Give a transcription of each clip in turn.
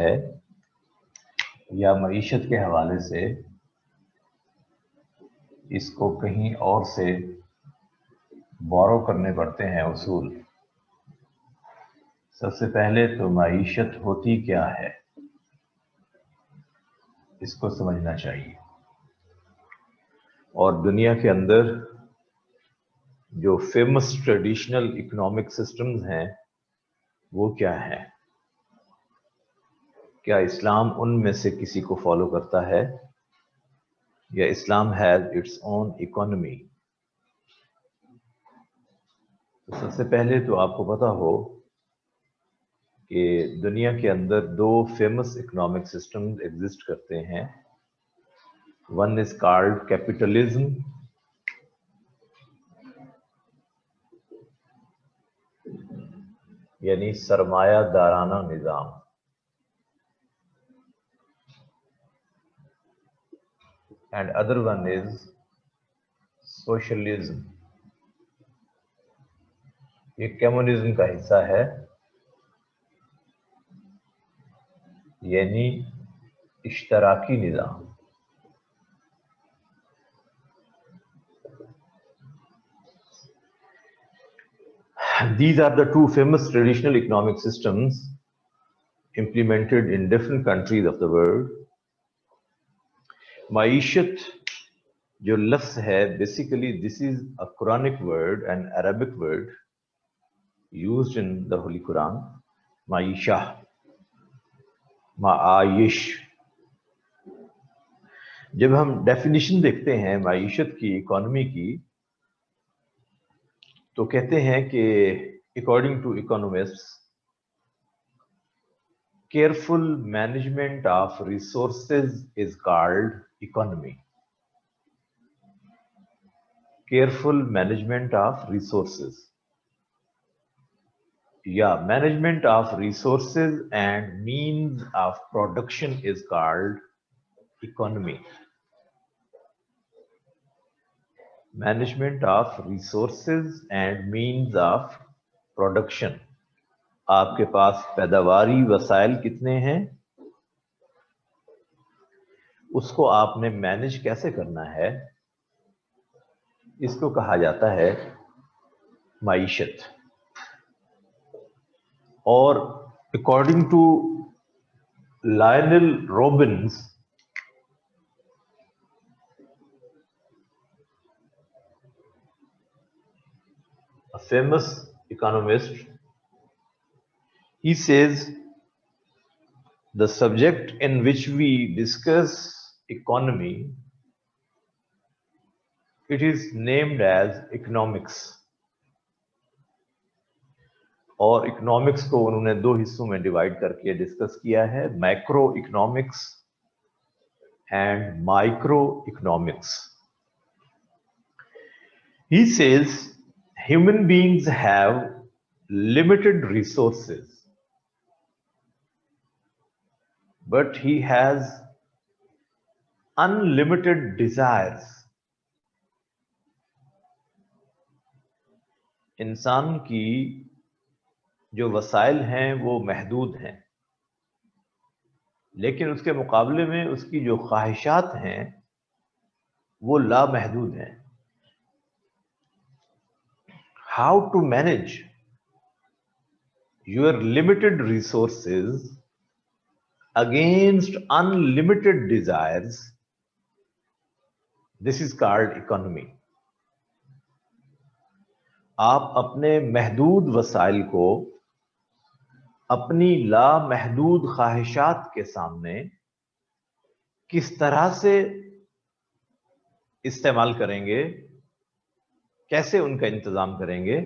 है या मईशत के हवाले से इसको कहीं और से बोरो करने पड़ते हैं उसूल। सबसे पहले तो मईशत होती क्या है इसको समझना चाहिए, और दुनिया के अंदर जो फेमस ट्रेडिशनल इकोनॉमिक सिस्टम्स हैं वो क्या है। क्या इस्लाम उनमें से किसी को फॉलो करता है या इस्लाम हैज इट्स ओन इकोनॉमी। तो सबसे पहले तो आपको पता हो कि दुनिया के अंदर दो फेमस इकोनॉमिक सिस्टम्स एग्जिस्ट करते हैं। वन इज कॉल्ड कैपिटलिज्म यानी सरमायादाराना निजाम, and other one is socialism. ये कम्युनिज्म का हिस्सा है, यानी इश्तराकी निजाम। These are the two famous traditional economic systems implemented in different countries of the world. Maishat जो लफ्ज है, basically this is a Quranic word and Arabic word used in the Holy Quran. Maisha, Ma'ayish। जब हम definition देखते हैं माईशत की, economy की, तो कहते हैं कि according to economists, careful management of resources is called economy. Careful management of resources या management of resources and means of production is called economy. Management of resources and means of production. आपके पास पैदावारी वसाइल कितने हैं, उसको आपने manage कैसे करना है, इसको कहा जाता है माईशत। और according to Lionel Robbins, a famous economist, he says the subject in which we discuss economy, it is named as economics। और इकोनॉमिक्स को उन्होंने दो हिस्सों में डिवाइड करके डिस्कस किया है, macro economics and micro economics. He says human beings have limited resources, but he has unlimited desires। इंसान की जो वसाइल हैं वो महदूद हैं, लेकिन उसके मुकाबले में उसकी जो ख्वाहिशात हैं वो लामहदूद हैं। How to manage your limited resources against unlimited desires, this is called economy। आप अपने महदूद वसाइल को अपनी लामहदूद ख्वाहिशात के सामने किस तरह से इस्तेमाल करेंगे, कैसे उनका इंतजाम करेंगे,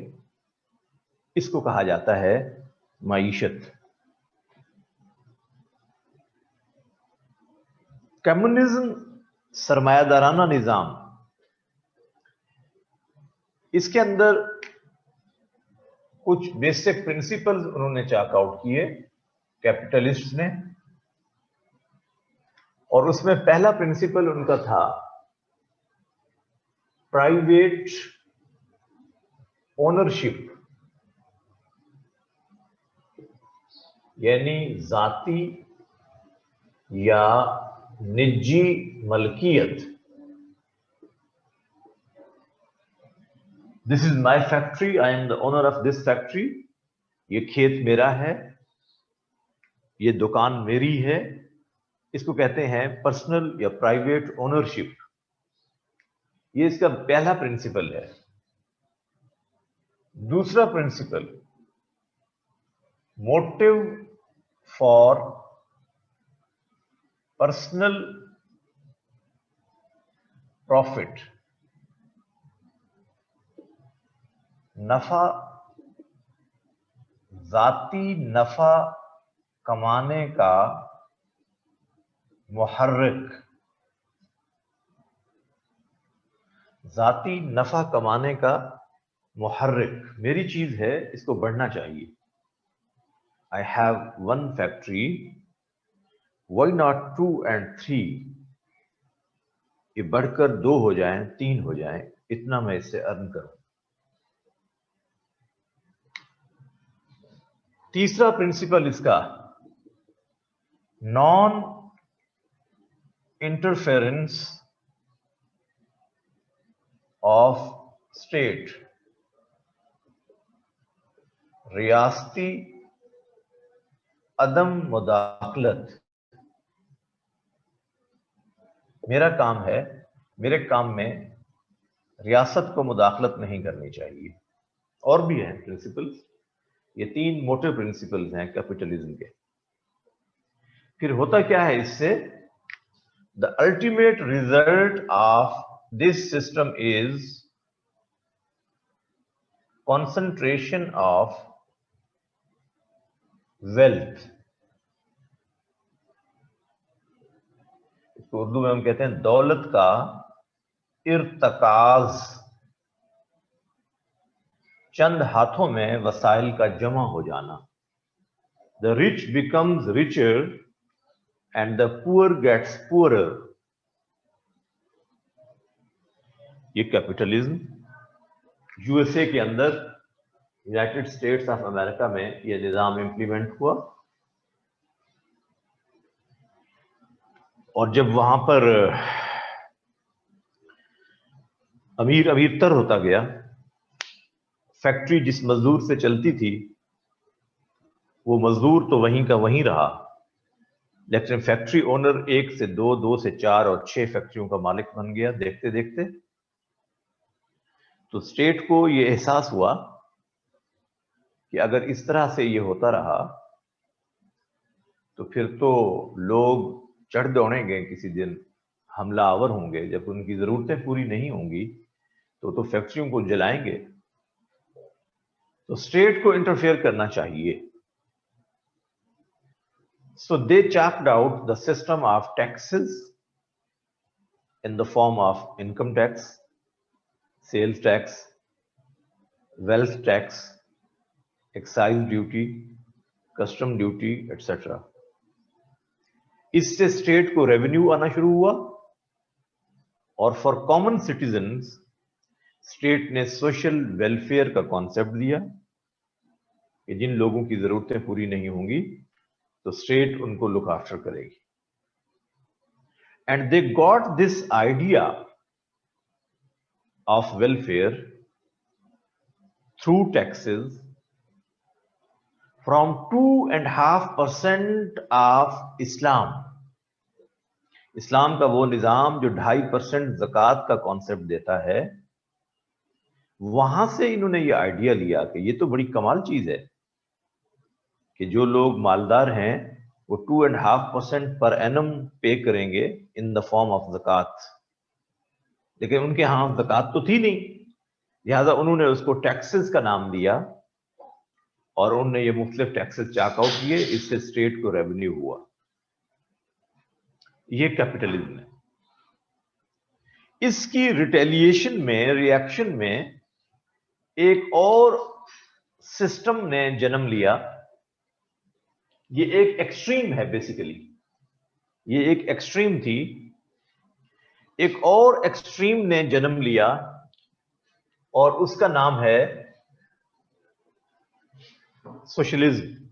इसको कहा जाता है माईशत। कम्युनिज्म सरमायादाराना निजाम, इसके अंदर कुछ बेसिक प्रिंसिपल्स उन्होंने चाक आउट किए कैपिटलिस्ट ने, और उसमें पहला प्रिंसिपल उनका था प्राइवेट ओनरशिप, यानी जाती या निजी मलकियत, this is my factory, I am the owner of this factory, ये खेत मेरा है, ये दुकान मेरी है, इसको कहते हैं पर्सनल या प्राइवेट ओनरशिप। ये इसका पहला प्रिंसिपल है। दूसरा principle, motive for personal profit, नफा, जाती नफा कमाने का मुहर्रिक, जाती नफा कमाने का मुहर्रिक, मेरी चीज है, इसको बढ़ना चाहिए। I have one factory, why not 2 and 3, ये बढ़कर 2 हो जाए, 3 हो जाए, इतना मैं इससे अर्न करूं। तीसरा प्रिंसिपल इसका, नॉन इंटरफेरेंस ऑफ स्टेट, रियासती अदम मुदाखलत। मेरा काम है, मेरे काम में रियासत को मुदाखलत नहीं करनी चाहिए। और भी हैं प्रिंसिपल्स, ये 3 मोटे प्रिंसिपल्स हैं कैपिटलिज्म के। फिर होता क्या है इससे, the ultimate result of this system is concentration of wealth. इसको उर्दू में हम कहते हैं दौलत का इर्तकाज, चंद हाथों में वसाइल का जमा हो जाना। The rich becomes richer and the poor gets poorer. ये कैपिटलिज्म यूएसए के अंदर, यूनाइटेड स्टेट्स ऑफ अमेरिका में यह निजाम इंप्लीमेंट हुआ, और जब वहां पर अमीर अमीरतर होता गया, फैक्ट्री जिस मजदूर से चलती थी वो मजदूर तो वहीं का वहीं रहा, लेकिन फैक्ट्री ओनर 1 से 2, 2 से 4 और 6 फैक्ट्रियों का मालिक बन गया देखते देखते। तो स्टेट को ये एहसास हुआ कि अगर इस तरह से ये होता रहा तो फिर तो लोग चढ़ दौड़ेंगे, किसी दिन हमलावर होंगे, जब उनकी जरूरतें पूरी नहीं होंगी तो फैक्ट्रियों को जलाएंगे। तो स्टेट को इंटरफेयर करना चाहिए। So they chalked out the system of taxes in the form of income tax, sales tax, wealth tax, excise duty, custom duty, etc. इससे स्टेट को रेवेन्यू आना शुरू हुआ, और फॉर कॉमन सिटीजन्स स्टेट ने सोशल वेलफेयर का concept दिया कि जिन लोगों की जरूरतें पूरी नहीं होंगी तो स्टेट उनको लुक आफ्टर करेगी। And they got this idea of welfare through taxes from 2.5% of Islam. इस्लाम का वो निजाम जो 2.5% ज़कात का कॉन्सेप्ट देता है, वहां से इन्होंने ये आइडिया लिया कि ये तो बड़ी कमाल चीज है कि जो लोग मालदार हैं वो 2.5% पर एनम पे करेंगे इन द फॉर्म ऑफ ज़कात, लेकिन उनके यहां ज़कात तो थी नहीं, लिहाजा उन्होंने उसको टैक्सेस का नाम दिया और उन्होंने ये मुख्तलिफ टैक्सेस चाक आउट किए, इससे स्टेट को रेवेन्यू हुआ। ये कैपिटलिज्म है। इसकी रिटेलिएशन में, रिएक्शन में एक और सिस्टम ने जन्म लिया। ये एक एक्सट्रीम है, बेसिकली ये एक एक्सट्रीम थी। एक और एक्सट्रीम ने जन्म लिया और उसका नाम है सोशलिज्म।